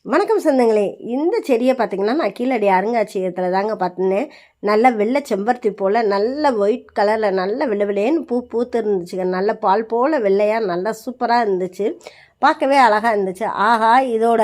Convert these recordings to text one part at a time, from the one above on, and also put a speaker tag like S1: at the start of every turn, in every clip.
S1: வணக்கம் சொந்தங்களே. இந்த செடியை பார்த்திங்கன்னா நான் கீழடி அருங்காட்சியகத்தில் தாங்க பார்த்தேன். நல்ல வெள்ளை செம்பருத்தி போல் நல்ல ஒயிட் கலரில் நல்ல வெள்ளைன்னு பூத்து இருந்துச்சுங்க. நல்ல பால் போல் வெள்ளையாக நல்லா சூப்பராக இருந்துச்சு. பார்க்கவே அழகாக இருந்துச்சு. ஆஹா, இதோட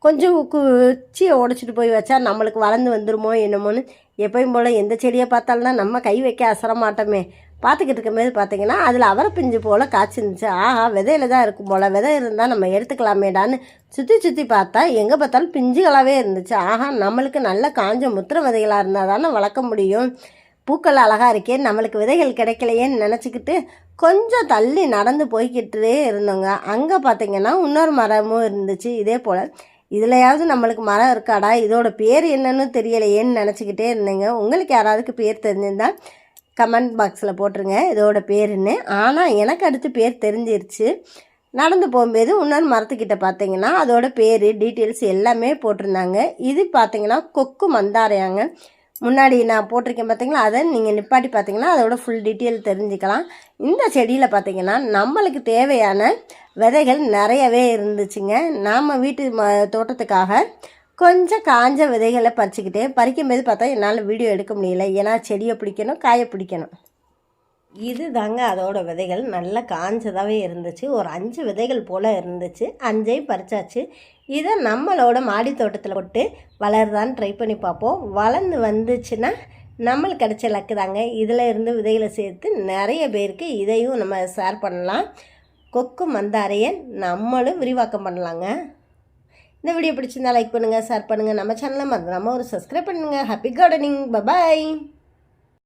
S1: கொஞ்சம் குச்சியை உடச்சிட்டு போய் வச்சா நம்மளுக்கு வளர்ந்து வந்துடுமோ என்னமோன்னு எப்பயும் போல் எந்த செடியை பார்த்தாலும் தான் நம்ம கை வைக்க அசர மாட்டோமே. பார்த்துக்கிட்டு இருக்கும்போது பார்த்திங்கன்னா அதில் அவரை பிஞ்சு போல் காய்ச்சிருந்துச்சு. ஆஹா, விதையில தான் இருக்கும் போல், விதை இருந்தால் நம்ம எடுத்துக்கலாமேடான்னு சுற்றி பார்த்தா எங்கே பார்த்தாலும் பிஞ்சுகளாகவே இருந்துச்சு. ஆஹா, நம்மளுக்கு நல்ல காஞ்ச முத்திர விதைகளாக இருந்தால் தானே வளர்க்க முடியும். பூக்கள் அழகாக இருக்கே, நம்மளுக்கு விதைகள் கிடைக்கலையேன்னு நினச்சிக்கிட்டு கொஞ்சம் தள்ளி நடந்து போய்கிட்டே இருந்தோங்க. அங்கே பார்த்திங்கன்னா இன்னொரு மரமும் இருந்துச்சு. இதே போல் இதுலையாவது நம்மளுக்கு மரம் இருக்காடா, இதோட பேர் என்னன்னு தெரியலையேன்னு நினச்சிக்கிட்டே இருந்தேங்க. உங்களுக்கு யாராவதுக்கு பேர் தெரிஞ்சிருந்தால் கமெண்ட் பாக்ஸில் போட்டுருங்க இதோட பேருன்னு. ஆனால் எனக்கு அடுத்து பேர் தெரிஞ்சிருச்சு. நடந்து போகும்போது இன்னொரு மரத்துக்கிட்ட பார்த்தீங்கன்னா அதோட பேர் டீட்டெயில்ஸ் எல்லாமே போட்டிருந்தாங்க. இது பார்த்தீங்கன்னா கொக்கு மந்தாரையாங்க. முன்னாடி நான் போட்டிருக்கேன் பார்த்தீங்களா, அதை நீங்கள் நிப்பாட்டி பார்த்தீங்கன்னா அதோட ஃபுல் டீட்டெயில் தெரிஞ்சுக்கலாம். இந்த செடியில் பார்த்தீங்கன்னா நம்மளுக்கு தேவையான விதைகள் நிறையவே இருந்துச்சுங்க. நாம் வீட்டு தோட்டத்துக்காக கொஞ்சம் காஞ்ச விதைகளை பறிக்கும்போது பார்த்தா என்னால் வீடியோ எடுக்க முடியல. ஏன்னா செடியை பிடிக்கணும், காய பிடிக்கணும். இது தாங்க அதோட விதைகள் நல்லா காஞ்சதாகவே இருந்துச்சு. ஒரு 5 விதைகள் போல் இருந்துச்சு. 5ஐயும் பறிச்சாச்சு. இதை நம்மளோட மாடி தோட்டத்தில் போட்டு வளருதான்னு ட்ரை பண்ணி பார்ப்போம். வளர்ந்து வந்துச்சுன்னா நம்மளுக்கு கிடைச்ச லக்கு தாங்க. இதில் இருந்து விதைகளை சேர்த்து நிறைய பேருக்கு இதையும் நம்ம ஷேர் பண்ணலாம். கொக்கு மந்தாரையை நம்மளும் விரிவாக்கம் பண்ணலாங்க. இந்த வீடியோ பிடிச்சிருந்தா லைக் பண்ணுங்கள், ஷேர் பண்ணுங்கள். நம்ம சேனலை மறந்துடாமல் ஒரு சப்ஸ்கிரைப் பண்ணுங்கள். Happy gardening. பை.